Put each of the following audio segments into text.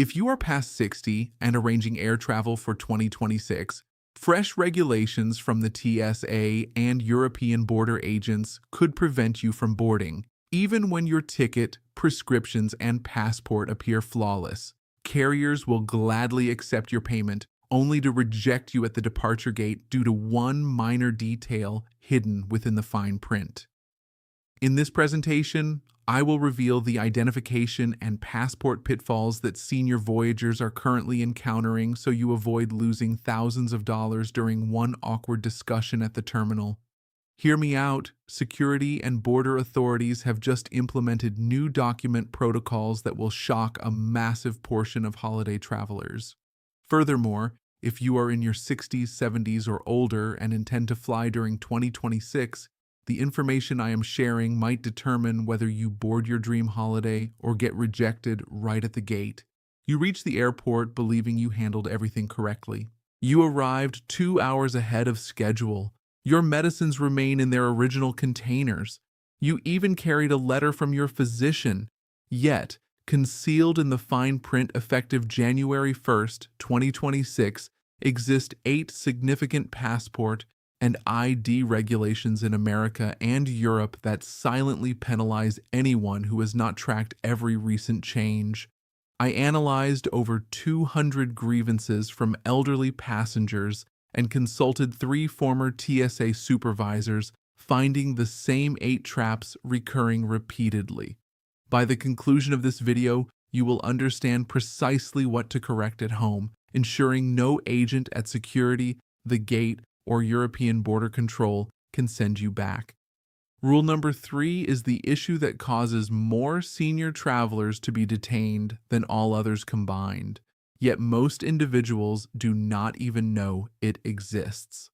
If you are past 60 and arranging air travel for 2026, fresh regulations from the TSA and European border agents could prevent you from boarding, even when your ticket, prescriptions, and passport appear flawless. Carriers will gladly accept your payment, only to reject you at the departure gate due to one minor detail hidden within the fine print. In this presentation, I will reveal the identification and passport pitfalls that senior voyagers are currently encountering so you avoid losing thousands of dollars during one awkward discussion at the terminal. Hear me out. Security and border authorities have just implemented new document protocols that will shock a massive portion of holiday travelers. Furthermore, if you are in your 60s, 70s, or older and intend to fly during 2026, the information I am sharing might determine whether you board your dream holiday or get rejected right at the gate. You reach the airport believing you handled everything correctly. You arrived 2 hours ahead of schedule. Your medicines remain in their original containers. You even carried a letter from your physician. Yet, concealed in the fine print effective January 1st, 2026, exist 8 significant passport and ID regulations in America and Europe that silently penalize anyone who has not tracked every recent change. I analyzed over 200 grievances from elderly passengers and consulted 3 former TSA supervisors, finding the same 8 traps recurring repeatedly. By the conclusion of this video, you will understand precisely what to correct at home, ensuring no agent at security, the gate, or European border control can send you back. Rule number 3 is the issue that causes more senior travelers to be detained than all others combined. Yet most individuals do not even know it exists.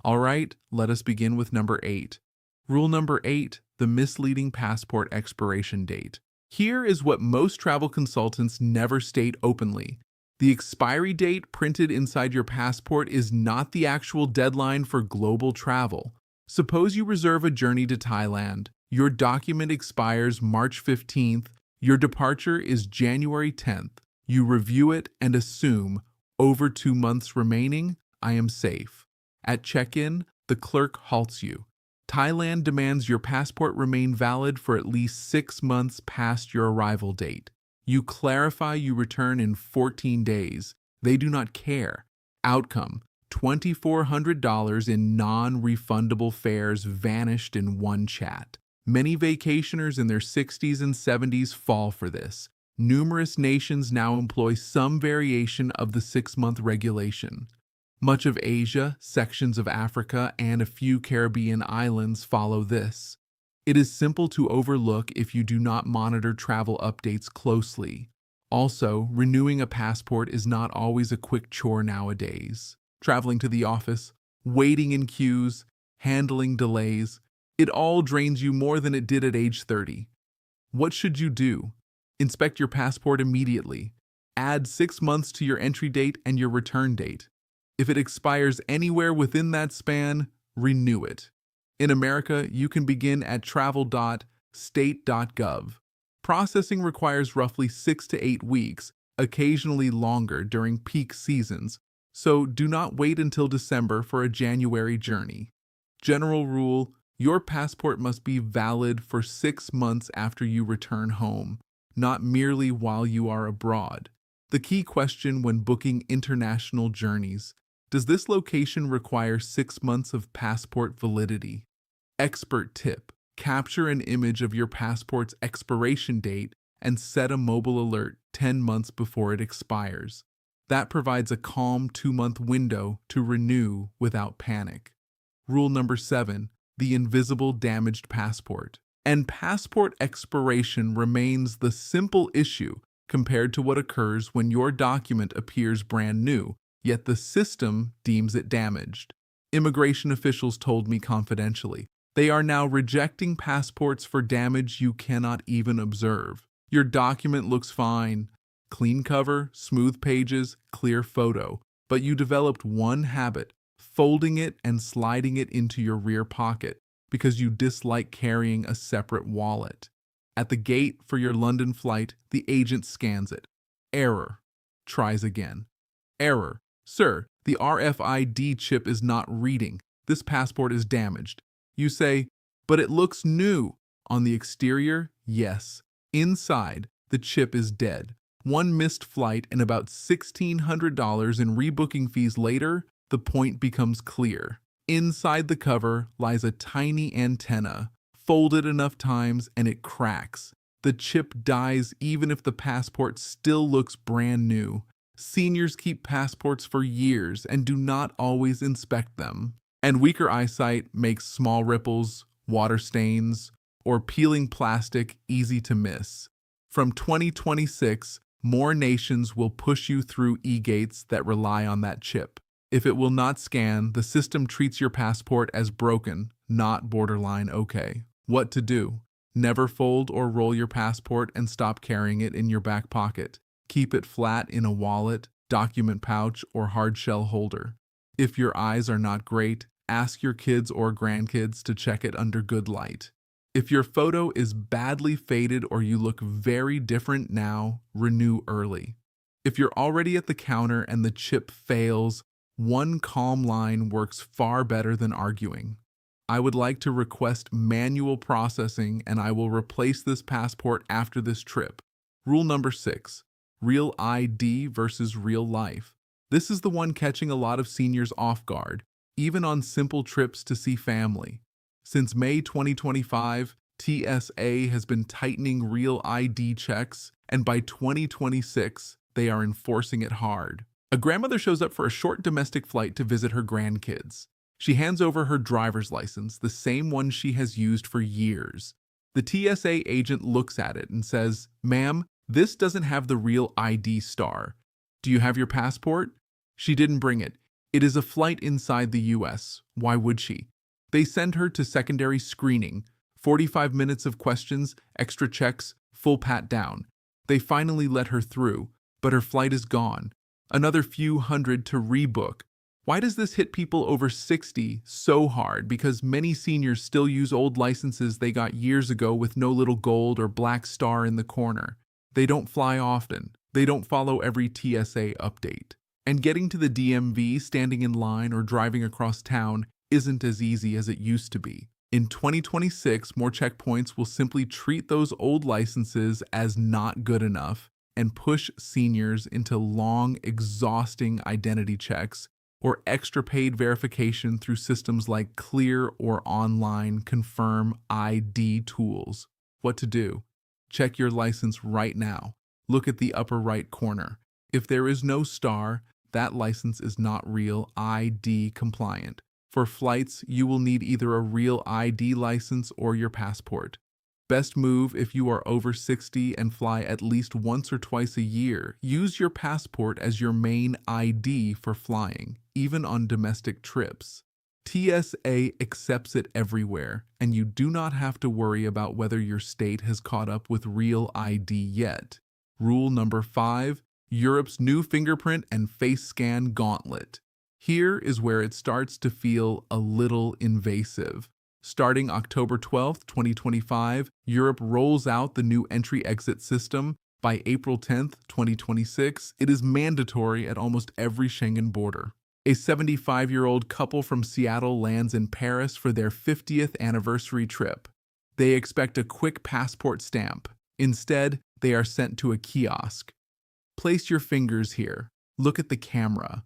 Alright, let us begin with number 8. Rule number 8, the misleading passport expiration date. Here is what most travel consultants never state openly. The expiry date printed inside your passport is not the actual deadline for global travel. Suppose you reserve a journey to Thailand. Your document expires March 15th. Your departure is January 10th. You review it and assume, over 2 months remaining, I am safe. At check-in, the clerk halts you. Thailand demands your passport remain valid for at least 6 months past your arrival date. You clarify you return in 14 days. They do not care. Outcome: $2,400 in non-refundable fares vanished in one chat. Many vacationers in their 60s and 70s fall for this. Numerous nations now employ some variation of the 6-month regulation. Much of Asia, sections of Africa, and a few Caribbean islands follow this. It is simple to overlook if you do not monitor travel updates closely. Also, renewing a passport is not always a quick chore nowadays. Traveling to the office, waiting in queues, handling delays, it all drains you more than it did at age 30. What should you do? Inspect your passport immediately. Add 6 months to your entry date and your return date. If it expires anywhere within that span, renew it. In America, you can begin at travel.state.gov. Processing requires roughly 6 to 8 weeks, occasionally longer during peak seasons, so do not wait until December for a January journey. General rule: your passport must be valid for 6 months after you return home, not merely while you are abroad. The key question when booking international journeys: does this location require 6 months of passport validity? Expert tip: capture an image of your passport's expiration date and set a mobile alert 10 months before it expires. That provides a calm 2-month window to renew without panic. Rule number 7, the invisible damaged passport. And passport expiration remains the simple issue compared to what occurs when your document appears brand new, yet the system deems it damaged. Immigration officials told me confidentially, they are now rejecting passports for damage you cannot even observe. Your document looks fine. Clean cover, smooth pages, clear photo. But you developed one habit: folding it and sliding it into your rear pocket because you dislike carrying a separate wallet. At the gate for your London flight, the agent scans it. Error. Tries again. Error. Sir, the RFID chip is not reading. This passport is damaged. You say, but it looks new. On the exterior, yes. Inside, the chip is dead. One missed flight and about $1,600 in rebooking fees later, the point becomes clear. Inside the cover lies a tiny antenna, folded enough times and it cracks. The chip dies even if the passport still looks brand new. Seniors keep passports for years and do not always inspect them. And weaker eyesight makes small ripples, water stains, or peeling plastic easy to miss. From 2026, more nations will push you through e-gates that rely on that chip. If it will not scan, the system treats your passport as broken, not borderline okay. What to do? Never fold or roll your passport and stop carrying it in your back pocket. Keep it flat in a wallet, document pouch, or hard shell holder. If your eyes are not great, ask your kids or grandkids to check it under good light. If your photo is badly faded or you look very different now, renew early. If you're already at the counter and the chip fails, one calm line works far better than arguing. I would like to request manual processing and I will replace this passport after this trip. Rule number 6. Real ID versus real life. This is the one catching a lot of seniors off guard, even on simple trips to see family. Since May 2025, TSA has been tightening real ID checks, and by 2026, they are enforcing it hard. A grandmother shows up for a short domestic flight to visit her grandkids. She hands over her driver's license, the same one she has used for years. The TSA agent looks at it and says, "Ma'am, this doesn't have the real ID star. Do you have your passport?" She didn't bring it. It is a flight inside the US. Why would she? They send her to secondary screening, 45 minutes of questions, extra checks, full pat down. They finally let her through, but her flight is gone. Another few hundred to rebook. Why does this hit people over 60 so hard? Because many seniors still use old licenses they got years ago with no little gold or black star in the corner. They don't fly often. They don't follow every TSA update. And getting to the DMV, standing in line, or driving across town isn't as easy as it used to be. In 2026, more checkpoints will simply treat those old licenses as not good enough and push seniors into long, exhausting identity checks or extra paid verification through systems like Clear or online Confirm ID tools. What to do? Check your license right now. Look at the upper right corner. If there is no star, that license is not real ID compliant. For flights, you will need either a real ID license or your passport. Best move if you are over 60 and fly at least once or twice a year. Use your passport as your main ID for flying, even on domestic trips. TSA accepts it everywhere, and you do not have to worry about whether your state has caught up with real ID yet. Rule number 5, Europe's new fingerprint and face scan gauntlet. Here is where it starts to feel a little invasive. Starting October 12, 2025, Europe rolls out the new entry-exit system. By April 10, 2026, it is mandatory at almost every Schengen border. A 75-year-old couple from Seattle lands in Paris for their 50th anniversary trip. They expect a quick passport stamp. Instead, they are sent to a kiosk. Place your fingers here. Look at the camera.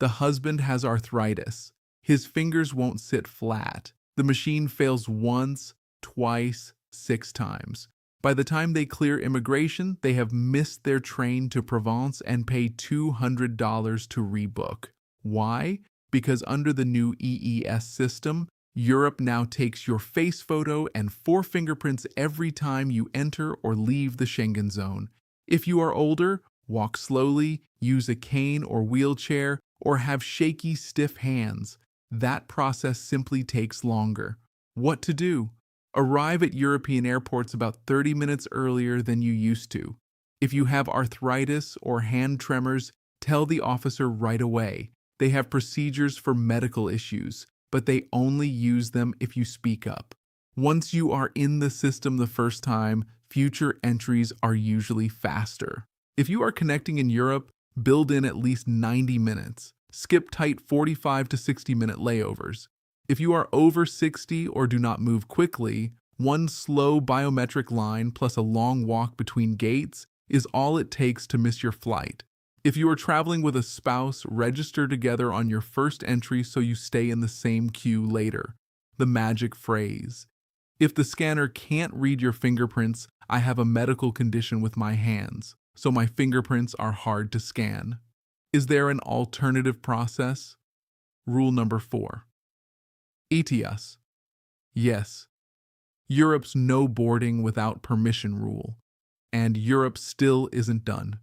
The husband has arthritis. His fingers won't sit flat. The machine fails once, twice, 6 times. By the time they clear immigration, they have missed their train to Provence and pay $200 to rebook. Why? Because under the new EES system, Europe now takes your face photo and 4 fingerprints every time you enter or leave the Schengen zone. If you are older, walk slowly, use a cane or wheelchair, or have shaky, stiff hands. That process simply takes longer. What to do? Arrive at European airports about 30 minutes earlier than you used to. If you have arthritis or hand tremors, tell the officer right away. They have procedures for medical issues, but they only use them if you speak up. Once you are in the system the first time, future entries are usually faster. If you are connecting in Europe, build in at least 90 minutes. Skip tight 45 to 60-minute layovers. If you are over 60 or do not move quickly, one slow biometric line plus a long walk between gates is all it takes to miss your flight. If you are traveling with a spouse, register together on your first entry so you stay in the same queue later. The magic phrase. If the scanner can't read your fingerprints, I have a medical condition with my hands, so my fingerprints are hard to scan. Is there an alternative process? Rule number 4. ETIAS. Yes. Europe's no boarding without permission rule. And Europe still isn't done.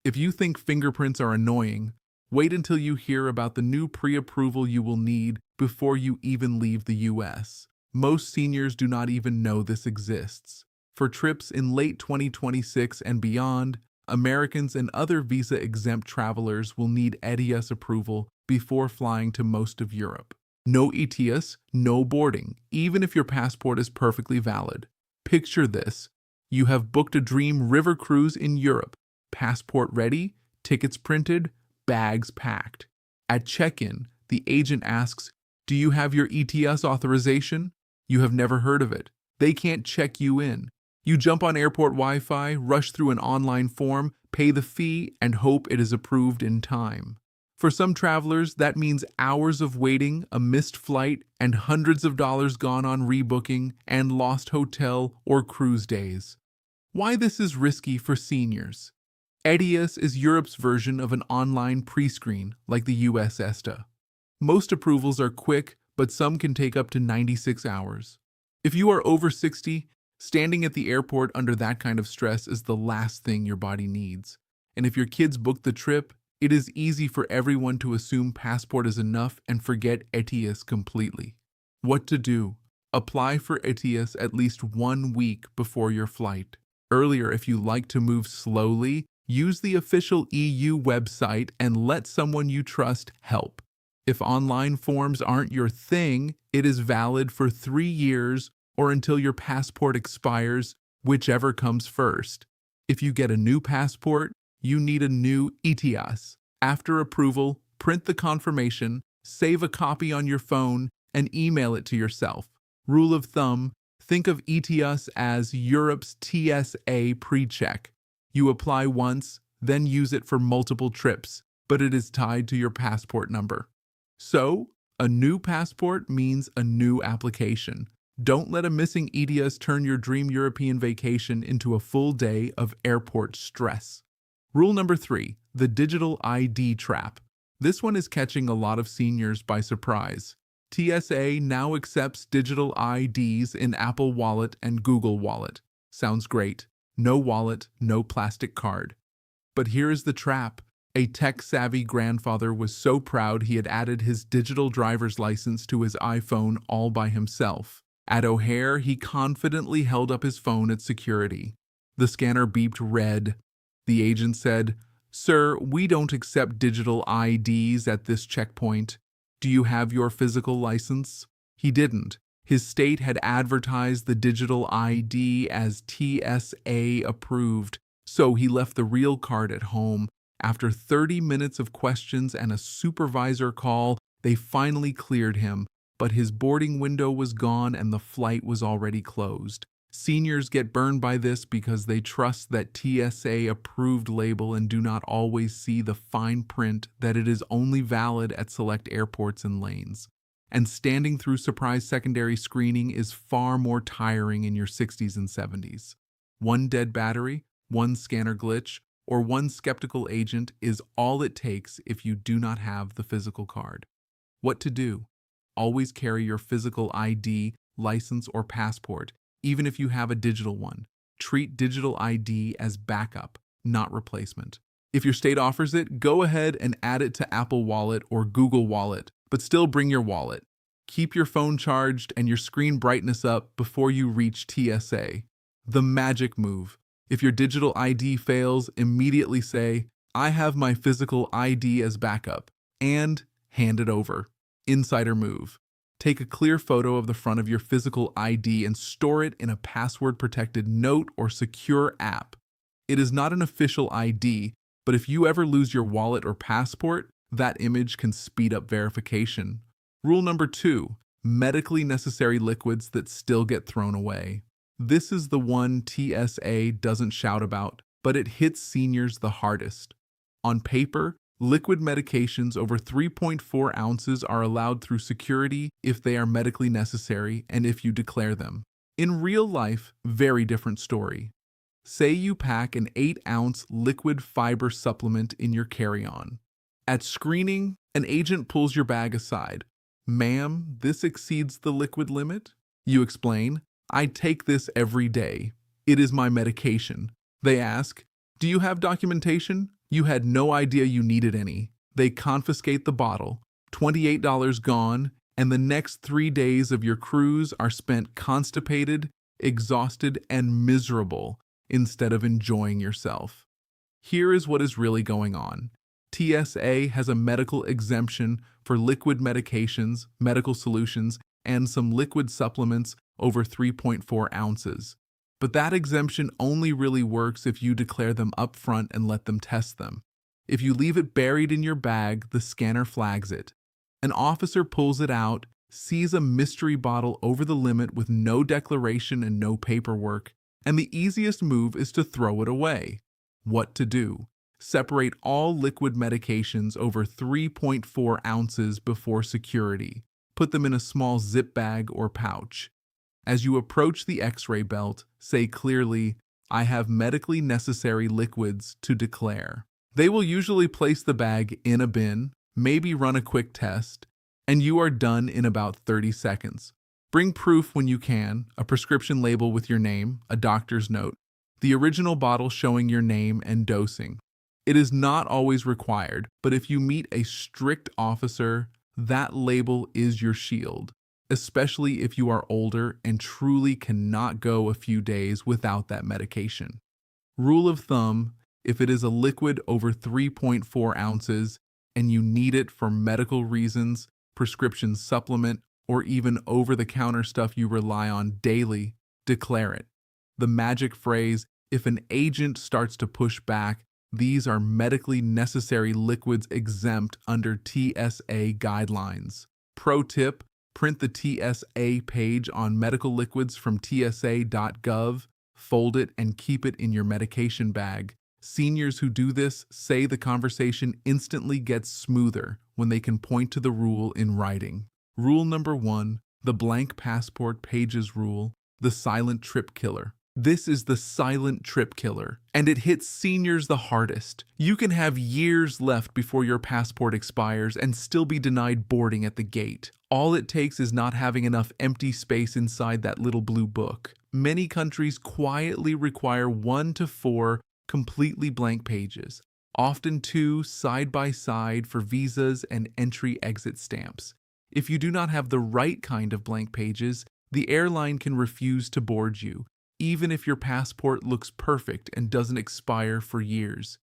If you think fingerprints are annoying, wait until you hear about the new pre-approval you will need before you even leave the US. Most seniors do not even know this exists. For trips in late 2026 and beyond, Americans and other visa-exempt travelers will need ETIAS approval before flying to most of Europe. No ETIAS, no boarding, even if your passport is perfectly valid. Picture this. You have booked a dream river cruise in Europe. Passport ready, tickets printed, bags packed. At check-in, the agent asks, "Do you have your ETIAS authorization?" You have never heard of it. They can't check you in. You jump on airport Wi-Fi, rush through an online form, pay the fee, and hope it is approved in time. For some travelers, that means hours of waiting, a missed flight, and hundreds of dollars gone on rebooking and lost hotel or cruise days. Why this is risky for seniors? ETIAS is Europe's version of an online pre-screen like the US ESTA. Most approvals are quick, but some can take up to 96 hours. If you are over 60, standing at the airport under that kind of stress is the last thing your body needs. And if your kids booked the trip, it is easy for everyone to assume passport is enough and forget ETIAS completely. What to do? Apply for ETIAS at least 1 week before your flight. Earlier, if you like to move slowly, use the official EU website and let someone you trust help. If online forms aren't your thing, it is valid for 3 years or until your passport expires, whichever comes first. If you get a new passport, you need a new ETIAS. After approval, print the confirmation, save a copy on your phone, and email it to yourself. Rule of thumb, think of ETIAS as Europe's TSA pre-check. You apply once, then use it for multiple trips, but it is tied to your passport number. So, a new passport means a new application. Don't let a missing ETIAS turn your dream European vacation into a full day of airport stress. Rule number 3, the digital ID trap. This one is catching a lot of seniors by surprise. TSA now accepts digital IDs in Apple Wallet and Google Wallet. Sounds great. No wallet, no plastic card. But here is the trap. A tech-savvy grandfather was so proud he had added his digital driver's license to his iPhone all by himself. At O'Hare, he confidently held up his phone at security. The scanner beeped red. The agent said, "Sir, we don't accept digital IDs at this checkpoint. Do you have your physical license?" He didn't. His state had advertised the digital ID as TSA approved, so he left the real card at home. After 30 minutes of questions and a supervisor call, they finally cleared him, but his boarding window was gone and the flight was already closed. Seniors get burned by this because they trust that TSA approved label and do not always see the fine print that it is only valid at select airports and lanes. And standing through surprise secondary screening is far more tiring in your 60s and 70s. One dead battery, one scanner glitch, or one skeptical agent is all it takes if you do not have the physical card. What to do? Always carry your physical ID, license, or passport, even if you have a digital one. Treat digital ID as backup, not replacement. If your state offers it, go ahead and add it to Apple Wallet or Google Wallet, but still bring your wallet. Keep your phone charged and your screen brightness up before you reach TSA. The magic move. If your digital ID fails, immediately say, "I have my physical ID as backup," and hand it over. Insider move. Take a clear photo of the front of your physical ID and store it in a password-protected note or secure app. It is not an official ID, but if you ever lose your wallet or passport, that image can speed up verification. Rule number 2, medically necessary liquids that still get thrown away. This is the one TSA doesn't shout about, but it hits seniors the hardest. On paper, liquid medications over 3.4 ounces are allowed through security if they are medically necessary and if you declare them. In real life, very different story. Say you pack an 8-ounce liquid fiber supplement in your carry-on. At screening, an agent pulls your bag aside. "Ma'am, this exceeds the liquid limit?" You explain, "I take this every day. It is my medication." They ask, "Do you have documentation?" You had no idea you needed any. They confiscate the bottle, $28 gone, and the next 3 days of your cruise are spent constipated, exhausted, and miserable instead of enjoying yourself. Here is what is really going on. TSA has a medical exemption for liquid medications, medical solutions, and some liquid supplements over 3.4 ounces. But that exemption only really works if you declare them up front and let them test them. If you leave it buried in your bag, the scanner flags it. An officer pulls it out, sees a mystery bottle over the limit with no declaration and no paperwork, and the easiest move is to throw it away. What to do? Separate all liquid medications over 3.4 ounces before security. Put them in a small zip bag or pouch. As you approach the X-ray belt, say clearly, "I have medically necessary liquids to declare." They will usually place the bag in a bin, maybe run a quick test, and you are done in about 30 seconds. Bring proof when you can, a prescription label with your name, a doctor's note, the original bottle showing your name and dosing. It is not always required, but if you meet a strict officer, that label is your shield, especially if you are older and truly cannot go a few days without that medication. Rule of thumb, if it is a liquid over 3.4 ounces and you need it for medical reasons, prescription supplement, or even over-the-counter stuff you rely on daily, declare it. The magic phrase, if an agent starts to push back, these are medically necessary liquids exempt under TSA guidelines. Pro tip, print the TSA page on medical liquids from tsa.gov, fold it, and keep it in your medication bag. Seniors who do this say the conversation instantly gets smoother when they can point to the rule in writing. Rule number 1, the blank passport pages rule, the silent trip killer. This is the silent trip killer, and it hits seniors the hardest. You can have years left before your passport expires and still be denied boarding at the gate. All it takes is not having enough empty space inside that little blue book. Many countries quietly require 1 to 4 completely blank pages, often 2 side by side for visas and entry-exit stamps. If you do not have the right kind of blank pages, the airline can refuse to board you, even if your passport looks perfect and doesn't expire for years.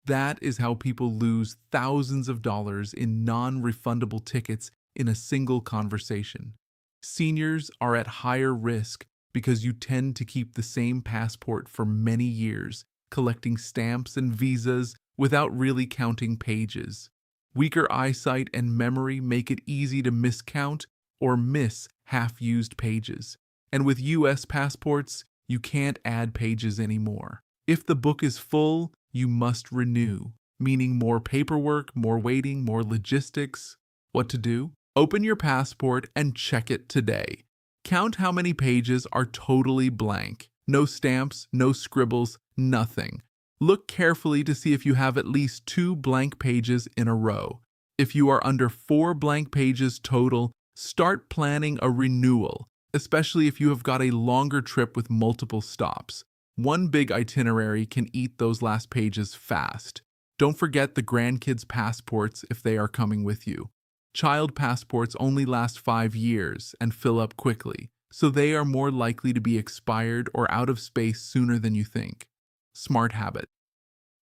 That is how people lose thousands of dollars in non-refundable tickets in a single conversation. Seniors are at higher risk because you tend to keep the same passport for many years, collecting stamps and visas without really counting pages. Weaker eyesight and memory make it easy to miscount or miss half-used pages. And with US passports, you can't add pages anymore. If the book is full, you must renew, meaning more paperwork, more waiting, more logistics. What to do? Open your passport and check it today. Count how many pages are totally blank. No stamps, no scribbles, nothing. Look carefully to see if you have at least 2 blank pages in a row. If you are under 4 blank pages total, start planning a renewal, especially if you have got a longer trip with multiple stops. One big itinerary can eat those last pages fast. Don't forget the grandkids' passports if they are coming with you. Child passports only last 5 years and fill up quickly, so they are more likely to be expired or out of space sooner than you think. Smart habit.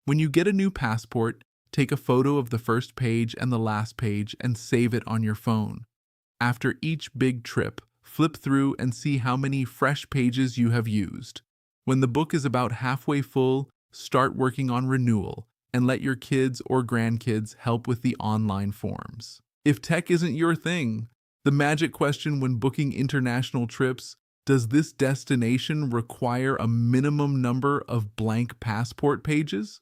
When you get a new passport, take a photo of the first page and the last page and save it on your phone. After each big trip, flip through and see how many fresh pages you have used. When the book is about halfway full, start working on renewal and let your kids or grandkids help with the online forms. If tech isn't your thing, the magic question when booking international trips: does this destination require a minimum number of blank passport pages?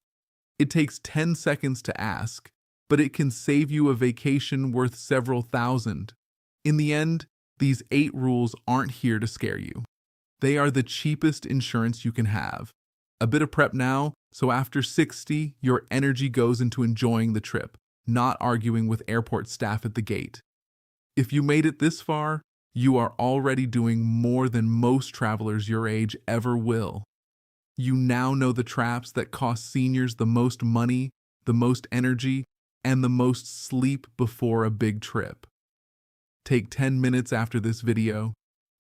It takes 10 seconds to ask, but it can save you a vacation worth several thousand. In the end, these 8 rules aren't here to scare you. They are the cheapest insurance you can have. A bit of prep now, so after 60, your energy goes into enjoying the trip, not arguing with airport staff at the gate. If you made it this far, you are already doing more than most travelers your age ever will. You now know the traps that cost seniors the most money, the most energy, and the most sleep before a big trip. Take 10 minutes after this video,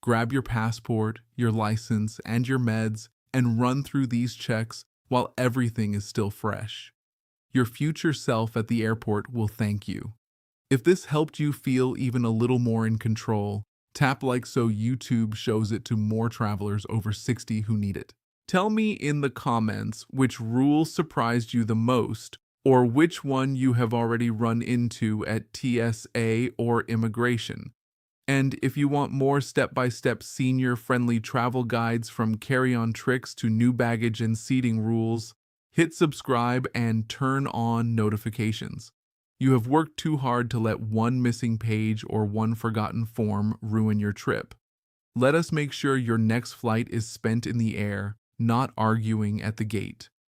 grab your passport, your license, and your meds, and run through these checks while everything is still fresh. Your future self at the airport will thank you. If this helped you feel even a little more in control, tap like so YouTube shows it to more travelers over 60 who need it. Tell me in the comments which rule surprised you the most, or which one you have already run into at TSA or immigration. And if you want more step-by-step senior-friendly travel guides from carry-on tricks to new baggage and seating rules, hit subscribe and turn on notifications. You have worked too hard to let one missing page or one forgotten form ruin your trip. Let us make sure your next flight is spent in the air, not arguing at the gate.